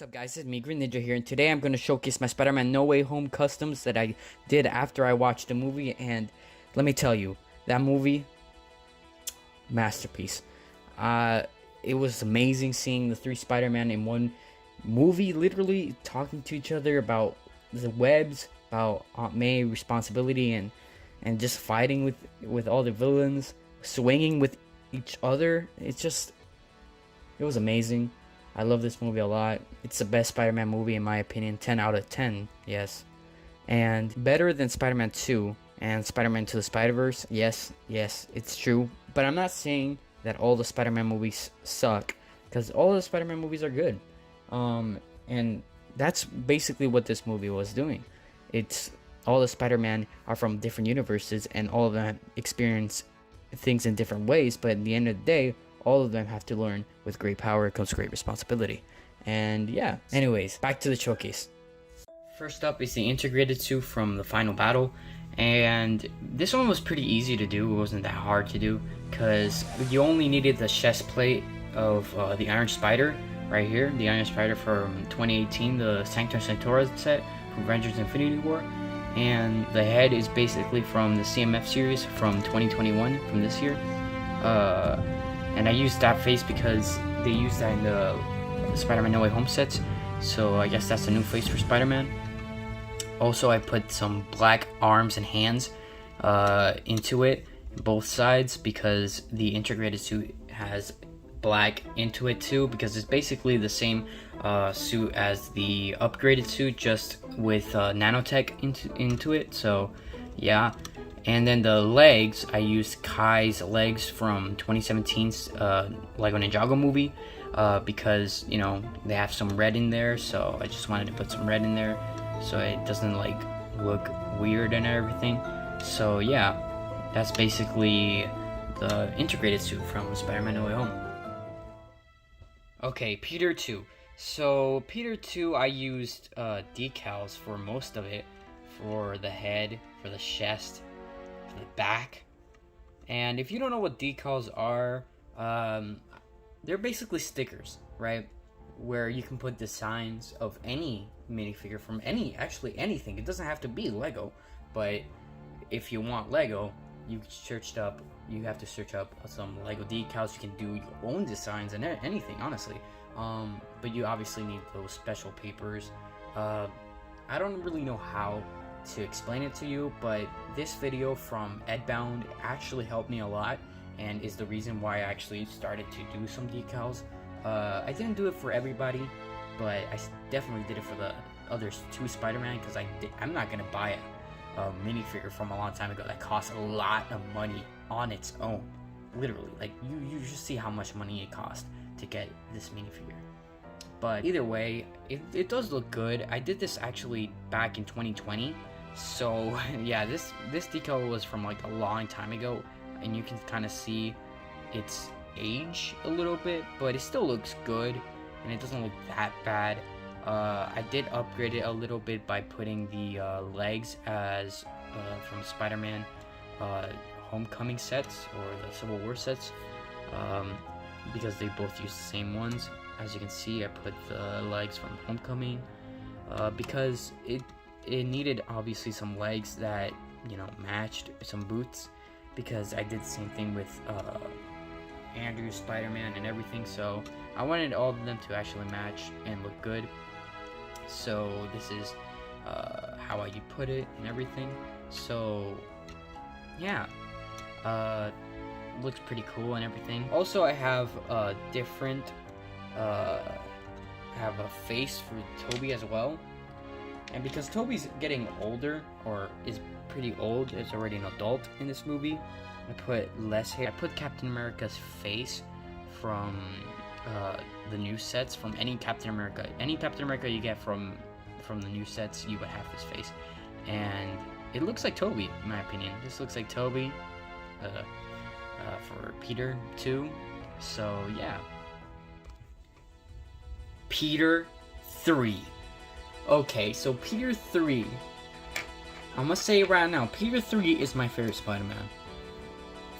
What's up guys, it's me, Green Ninja here, and today I'm going to showcase my Spider-Man No Way Home customs that I did after I watched the movie. And let me tell you, that movie, masterpiece. It was amazing seeing the three Spider-Man in one movie, literally talking to each other about the webs, about Aunt May responsibility, and just fighting with all the villains, swinging with each other. It was amazing. I love this movie a lot. It's the best Spider-Man movie in my opinion. 10 out of 10, yes. And better than Spider-Man 2 and Spider-Man to the Spider-Verse. Yes, it's true. But I'm not saying that all the Spider-Man movies suck, because all the Spider-Man movies are good. And that's basically what this movie was doing. It's all the Spider-Man are from different universes, and all of them experience things in different ways, but at the end of the day, all of them have to learn with great power comes great responsibility. And yeah, anyways, back to the showcase. First up is the integrated suit from the final battle, and this one was pretty easy to do. It wasn't that hard to do because you only needed the chest plate of the Iron Spider right here, the Iron Spider from 2018, the Sanctum Sanctorum set from Avengers Infinity War, and the head is basically from the CMF series from 2021, from this year. And I used that face because they used that in the Spider-Man No Way Home sets, so I guess that's the new face for Spider-Man. Also, I put some black arms and hands into it, both sides, because the integrated suit has black into it too, because it's basically the same suit as the upgraded suit, just with nanotech into it, so yeah. And then the legs, I used Kai's legs from 2017's Lego Ninjago movie, because, you know, they have some red in there, so I just wanted to put some red in there so it doesn't like look weird and everything. So yeah, that's basically the integrated suit from Spider-Man No Way Home. Okay, Peter 2. So Peter 2, I used decals for most of it, for the head, for the chest, the back. And if you don't know what decals are, they're basically stickers, right, where you can put designs of any minifigure from anything. It doesn't have to be Lego, but if you want Lego, you have to search up some Lego decals. You can do your own designs and anything, honestly, but you obviously need those special papers. I don't really know how to explain it to you, but this video from Edbound actually helped me a lot, and is the reason why I actually started to do some decals. I didn't do it for everybody, but I definitely did it for the other two Spider-Man, because I'm not gonna buy a minifigure from a long time ago that costs a lot of money on its own. Literally, like you just see how much money it cost to get this minifigure. But either way, it does look good. I did this actually back in 2020. So yeah, this decal was from like a long time ago, and you can kind of see its age a little bit, but it still looks good and it doesn't look that bad. I did upgrade it a little bit by putting the legs as from Spider-Man Homecoming sets, or the Civil War sets, because they both use the same ones. As you can see, I put the legs from Homecoming because it needed obviously some legs that, you know, matched, some boots, because I did the same thing with Andrew's Spider-Man and everything, so I wanted all of them to actually match and look good. So this is how I put it and everything. So yeah, looks pretty cool and everything. Also, I have a different have a face for Toby as well. And because Toby's getting older, or is pretty old, is already an adult in this movie, I put less hair. I put Captain America's face from the new sets, from any Captain America. Any Captain America you get from the new sets, you would have this face. And it looks like Toby, in my opinion. This looks like Toby for Peter 2. So yeah. Peter 3. Okay, so Peter 3, I'm gonna say it right now, Peter 3 is my favorite Spider-Man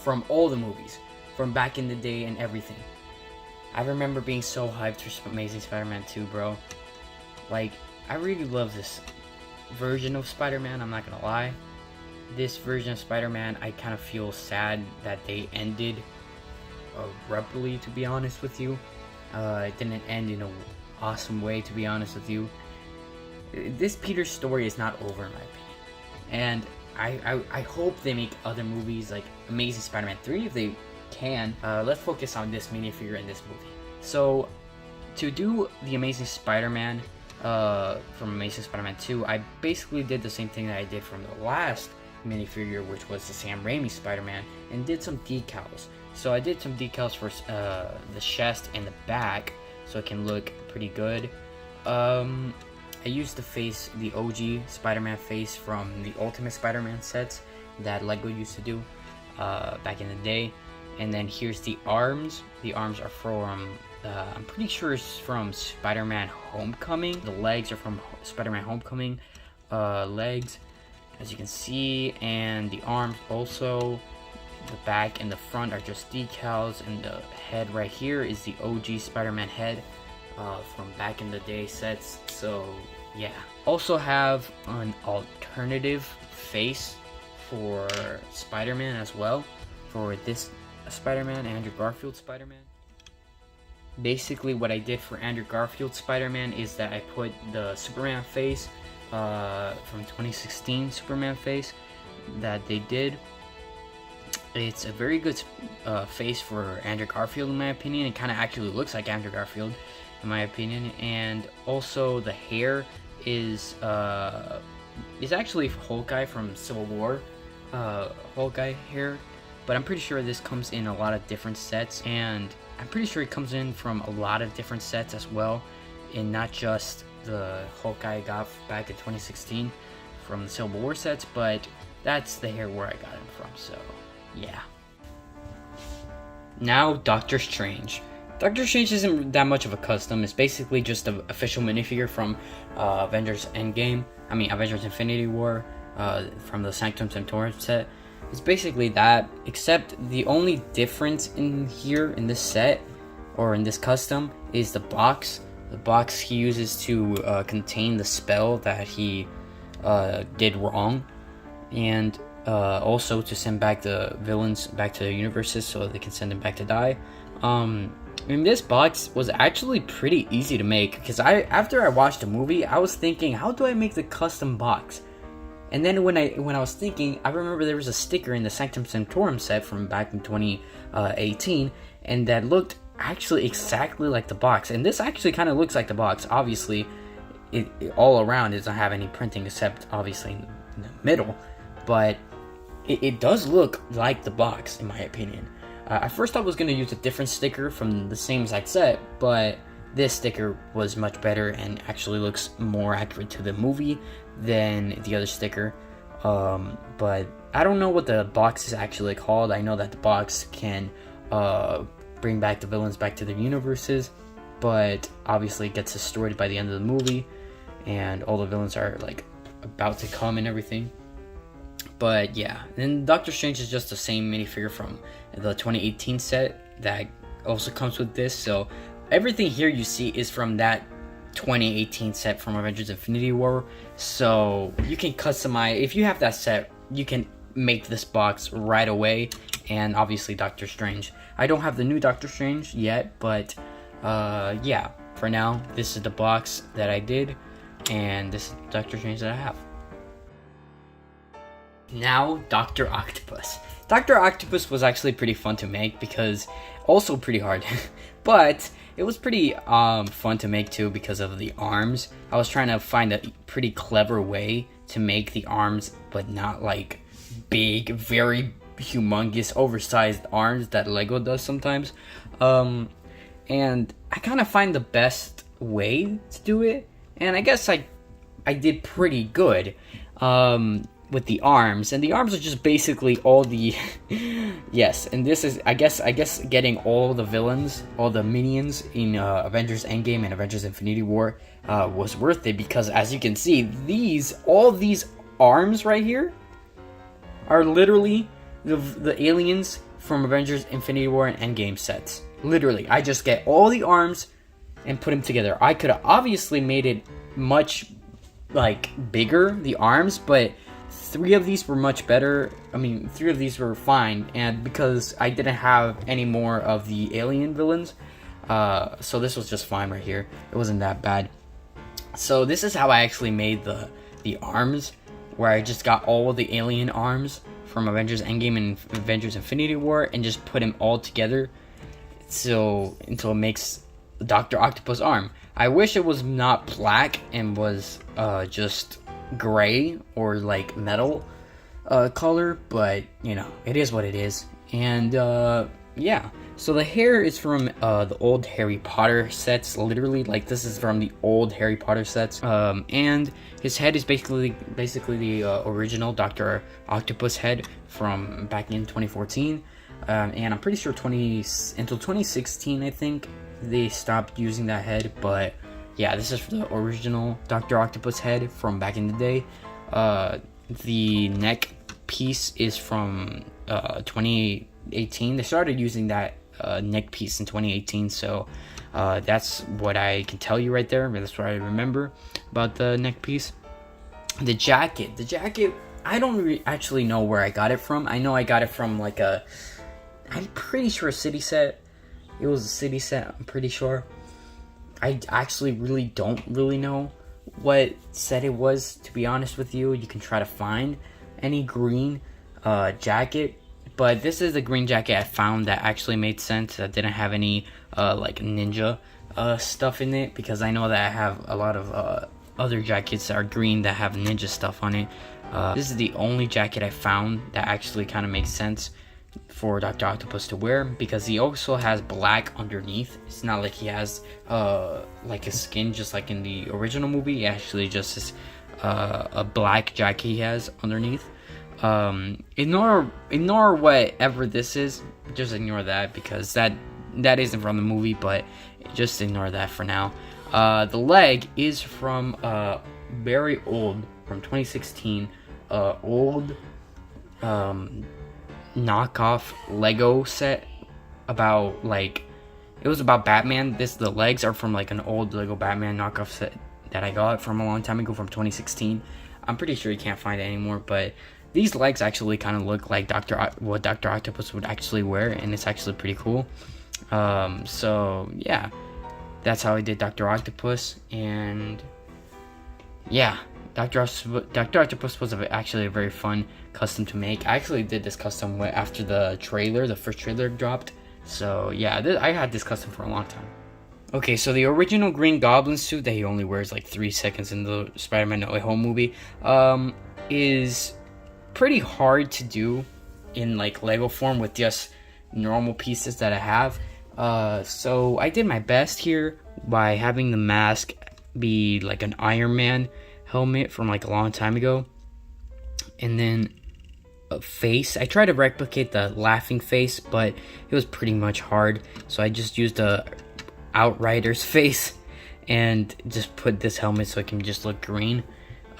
from all the movies, from back in the day and everything. I remember being so hyped for Amazing Spider-Man 2, bro. Like, I really love this version of Spider-Man, I'm not gonna lie. This version of Spider-Man, I kind of feel sad that they ended abruptly, to be honest with you. It didn't end in an awesome way, to be honest with you. This Peter story is not over, in my opinion. And I hope they make other movies like Amazing Spider-Man 3 if they can. Let's focus on this minifigure in this movie. So, to do the Amazing Spider-Man from Amazing Spider-Man 2, I basically did the same thing that I did from the last minifigure, which was the Sam Raimi Spider-Man, and did some decals. So I did some decals for the chest and the back, so it can look pretty good. I used the OG Spider-Man face from the Ultimate Spider-Man sets that Lego used to do back in the day. And then here's the arms. The arms are from, I'm pretty sure it's from Spider-Man Homecoming. The legs are from Spider-Man Homecoming legs, as you can see. And the arms also, the back and the front are just decals. And the head right here is the OG Spider-Man head from back in the day sets. So yeah, also have an alternative face for Spider-Man as well, for this Spider-Man, Andrew Garfield Spider-Man. Basically what I did for Andrew Garfield Spider-Man is that I put the Superman face from 2016 Superman face that they did. It's a very good face for Andrew Garfield, in my opinion. It kind of actually looks like Andrew Garfield, in my opinion. And also the hair is actually Hawkeye from Civil War, Hawkeye hair. But I'm pretty sure this comes in a lot of different sets, and I'm pretty sure it comes in from a lot of different sets as well, and not just the Hawkeye I got back in 2016 from the Civil War sets, but that's the hair where I got him from, so yeah. Now, Doctor Strange. Doctor Strange isn't that much of a custom. It's basically just an official minifigure from Avengers Infinity War from the Sanctum Sanctorum set. It's basically that, except the only difference in here, in this set, or in this custom, is the box. The box he uses to contain the spell that he did wrong, and also to send back the villains back to their universes so they can send them back to die. And this box was actually pretty easy to make, because after I watched the movie, I was thinking, how do I make the custom box? And then when I was thinking, I remember there was a sticker in the Sanctum Sanctorum set from back in 2018, and that looked actually exactly like the box. And this actually kind of looks like the box. Obviously, it all around doesn't have any printing except obviously in the middle, but it does look like the box, in my opinion. I first thought I was going to use a different sticker from the same exact set, but this sticker was much better and actually looks more accurate to the movie than the other sticker. But I don't know what the box is actually called. I know that the box can bring back the villains back to their universes, but obviously it gets destroyed by the end of the movie, and all the villains are like about to come and everything. But yeah, then Doctor Strange is just the same minifigure from the 2018 set that also comes with this. So everything here you see is from that 2018 set from Avengers Infinity War. So you can customize, if you have that set, you can make this box right away. And obviously Doctor Strange. I don't have the new Doctor Strange yet, but yeah, for now, this is the box that I did, and this is Doctor Strange that I have. Now, Dr. Octopus. Dr. Octopus was actually pretty fun to make, because also pretty hard, but it was pretty fun to make too because of the arms. I was trying to find a pretty clever way to make the arms, but not like big, very humongous, oversized arms that Lego does sometimes. And I kind of find the best way to do it, and I guess I did pretty good. With the arms, and the arms are just basically all the yes, and this is I guess getting all the villains, all the minions in Avengers Endgame and Avengers Infinity War was worth it, because as you can see, all these arms right here are literally the aliens from Avengers Infinity War and Endgame sets. Literally, I just get all the arms and put them together. I could have obviously made it much like bigger, the arms, but 3 of these were much better. I mean, 3 of these were fine, and because I didn't have any more of the alien villains, so this was just fine right here. It wasn't that bad. So this is how I actually made the arms, where I just got all the alien arms from Avengers Endgame and Avengers Infinity War and just put them all together until it makes Dr. Octopus arm. I wish it was not black and was just gray or like metal color, but you know, it is what it is. And yeah, so the hair is from the old Harry Potter sets, literally, like this is from the old Harry Potter sets. And his head is basically the original Dr. Octopus head from back in 2014. And I'm pretty sure until 2016, I think, they stopped using that head. But yeah, this is the original Dr. Octopus head from back in the day. The neck piece is from 2018. They started using that neck piece in 2018, so that's what I can tell you right there. That's what I remember about the neck piece. The jacket, I don't actually know where I got it from. I know I got it from like I'm pretty sure a city set. It was a city set, I'm pretty sure. I actually don't really know what set it was, to be honest with you. You can try to find any green jacket, but this is the green jacket I found that actually made sense, that didn't have any like ninja stuff in it, because I know that I have a lot of other jackets that are green that have ninja stuff on it. This is the only jacket I found that actually kind of makes sense for Dr. Octopus to wear, because he also has black underneath. It's not like he has like his skin just like in the original movie. It actually just is a black jacket he has underneath. Ignore whatever this is, just ignore that, because that isn't from the movie, but just ignore that for now. The leg is from very old, from 2016, old knockoff Lego set about, like, it was about Batman. The legs are from like an old Lego Batman knockoff set that I got from a long time ago, from 2016. I'm pretty sure you can't find it anymore, but these legs actually kind of look like what Dr. Octopus would actually wear, and it's actually pretty cool. So yeah, that's how I did Dr. Octopus. And yeah, Dr. Octopus was actually a very fun custom to make. I actually did this custom after the first trailer dropped. So yeah, I had this custom for a long time. Okay, so the original Green Goblin suit that he only wears like 3 seconds in the Spider-Man No Way Home movie is pretty hard to do in like Lego form with just normal pieces that I have. So I did my best here by having the mask be like an Iron Man helmet from like a long time ago, and then a face. I tried to replicate the laughing face, but it was pretty much hard, so I just used a Outrider's face and just put this helmet so it can just look green.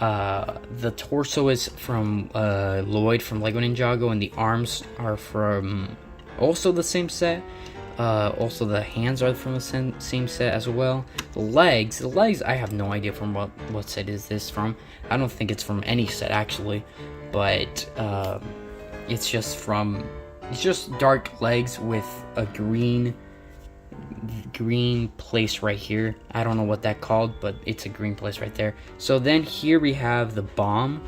The torso is from Lloyd from Lego Ninjago, and the arms are from also the same set. Also the hands are from the same set as well. The legs, I have no idea from what set is this from. I don't think it's from any set actually, but it's just dark legs with a green place right here. I don't know what that called, but it's a green place right there. So then here we have the bomb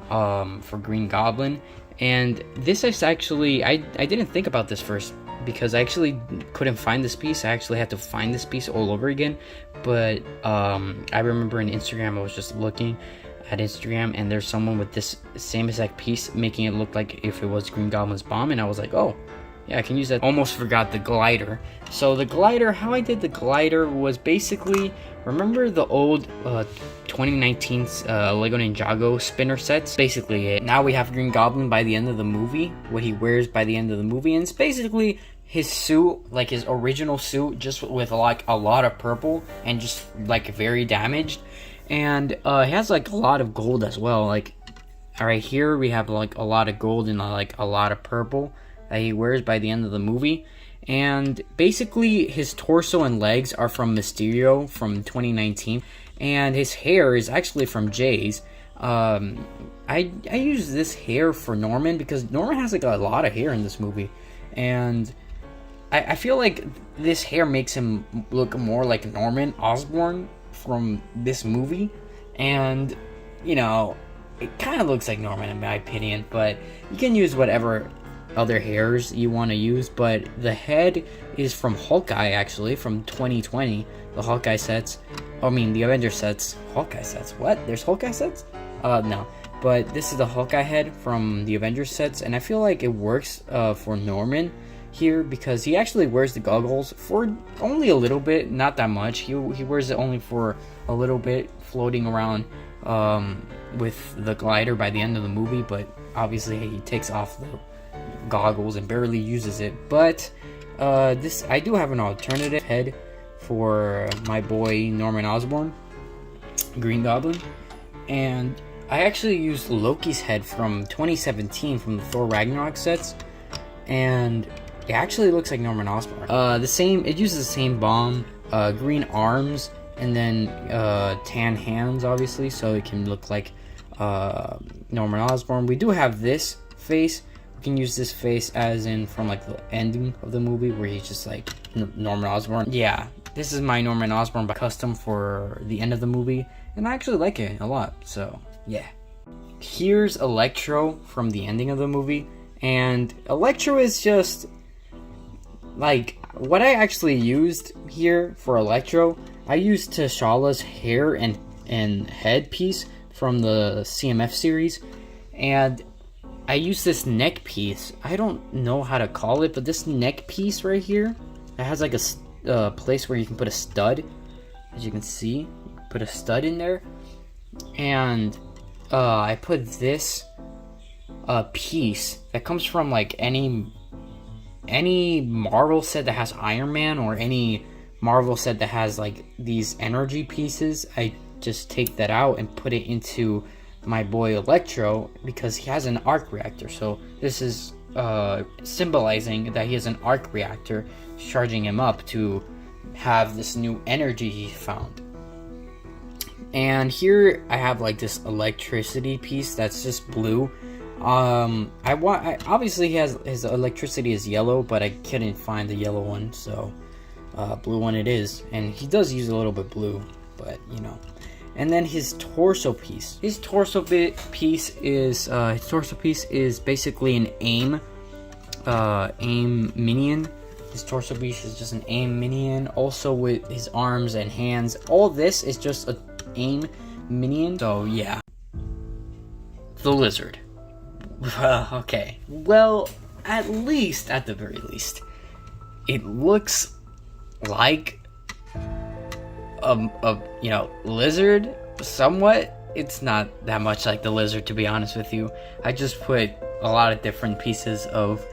for Green Goblin, and this is actually I didn't think about this first, because I actually couldn't find this piece. I actually had to find this piece all over again. But I remember in Instagram, I was just looking at Instagram, and there's someone with this same exact piece making it look like if it was Green Goblin's bomb, and I was like, oh yeah, I can use that. Almost forgot the glider. So the glider, how I did the glider was basically, remember the old 2019 Lego Ninjago spinner sets? Basically it. Now we have Green Goblin by the end of the movie, what he wears by the end of the movie, and it's basically his suit, like his original suit, just with like a lot of purple and just like very damaged. And he has like a lot of gold as well. Like right here we have like a lot of gold and like a lot of purple that he wears by the end of the movie. And basically his torso and legs are from Mysterio from 2019, and his hair is actually from Jay's. I use this hair for Norman because Norman has like a lot of hair in this movie, and I feel like this hair makes him look more like Norman Osborn from this movie, and you know, it kind of looks like Norman in my opinion, but you can use whatever other hairs you want to use. But the head is from Hawkeye, actually, from 2020, the Hawkeye sets. I mean, the Avengers sets. Hawkeye sets? What? There's Hawkeye sets? No. But this is the Hawkeye head from the Avengers sets, and I feel like it works for Norman here because he actually wears the goggles for only a little bit, not that much. He wears it only for a little bit, floating around with the glider by the end of the movie, but obviously he takes off the goggles and barely uses it. But this, I do have an alternative head for my boy Norman Osborn, Green Goblin, and I actually used Loki's head from 2017 from the Thor Ragnarok sets, and it actually looks like Norman Osborn. It uses the same bomb, green arms, and then tan hands, obviously, so it can look like Norman Osborn. We do have this face. We can use this face as in from like the ending of the movie where he's just like Norman Osborn. Yeah, this is my Norman Osborn custom for the end of the movie, and I actually like it a lot, so yeah. Here's Electro from the ending of the movie, and Electro is just like what I actually used here for Electro. I used T'Challa's hair and headpiece from the CMF series, and I used this neck piece. I don't know how to call it, but this neck piece right here, it has like a place where you can put a stud. As you can see, put a stud in there, and I put this piece that comes from like any Marvel set that has Iron Man, or any Marvel set that has like these energy pieces. I just take that out and put it into my boy Electro because he has an arc reactor. So this is symbolizing that he has an arc reactor, charging him up to have this new energy he found. And here I have like this electricity piece that's just blue. Obviously his electricity is yellow, but I couldn't find the yellow one, so blue one it is. And he does use a little bit blue, but you know. And then his torso piece. His torso piece is basically an AIM minion. His torso piece is just an AIM minion, also with his arms and hands. All this is just a AIM minion. So yeah, the lizard. Okay, well, at the very least, it looks like a lizard somewhat. It's not that much like the lizard, to be honest with you. I just put a lot of different pieces of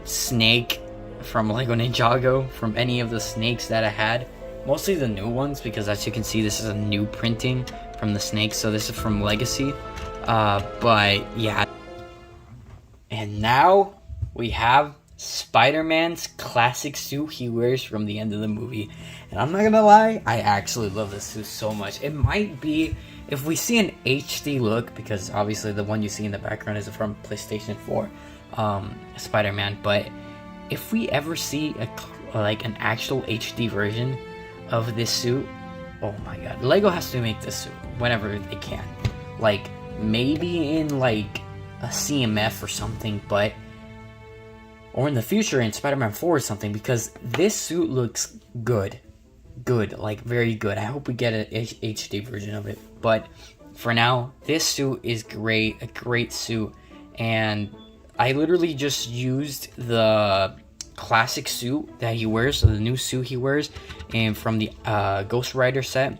snake from Lego Ninjago, from any of the snakes that I had, mostly the new ones, because as you can see, this is a new printing from the snakes, so this is from Legacy. But yeah, and now we have Spider-Man's classic suit he wears from the end of the movie. And I'm not gonna lie, I actually love this suit so much. It might be, if we see an HD look, because obviously the one you see in the background is from PlayStation 4 Spider-Man, but if we ever see an actual HD version of this suit, oh my god, Lego has to make this suit whenever they can. Like, maybe in like a CMF or something, but or in the future in Spider-Man 4 or something, because this suit looks good, like very good. I hope we get an HD version of it, but for now, this suit is great, a great suit. And I literally just used the classic suit that he wears, so the new suit he wears, and from the Ghost Rider set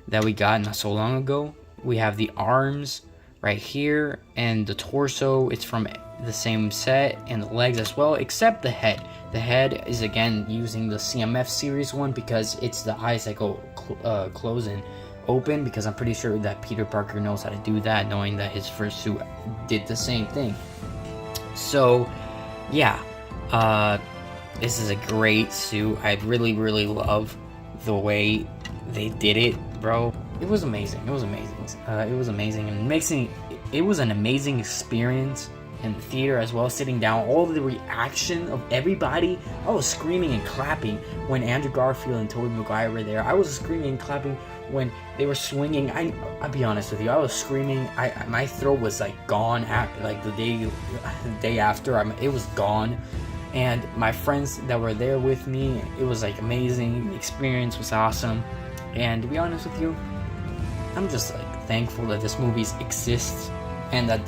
that we got not so long ago. We have the arms right here, and the torso, it's from the same set, and the legs as well, except the head. The head is again using the CMF series one, because it's the eyes that go close and open, because I'm pretty sure that Peter Parker knows how to do that, knowing that his first suit did the same thing. So yeah, this is a great suit. I really love the way they did it bro, it was amazing. It was amazing. It was amazing, and it was an amazing experience in the theater as well. Sitting down, all the reaction of everybody. I was screaming and clapping when Andrew Garfield and Tobey Maguire were there. I was screaming and clapping when they were swinging. I'll be honest with you, I was screaming. My throat was like gone at like the day after. It was gone. And my friends that were there with me, it was like amazing. The experience was awesome. And to be honest with you, I'm just like thankful that this movie exists and that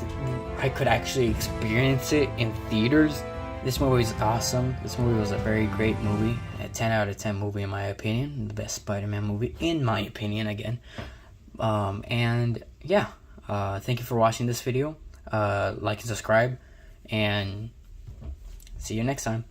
I could actually experience it in theaters. This movie is awesome. This movie was a very great movie. A 10 out of 10 movie in my opinion. The best Spider-Man movie in my opinion again. And yeah, thank you for watching this video. Like and subscribe, and see you next time.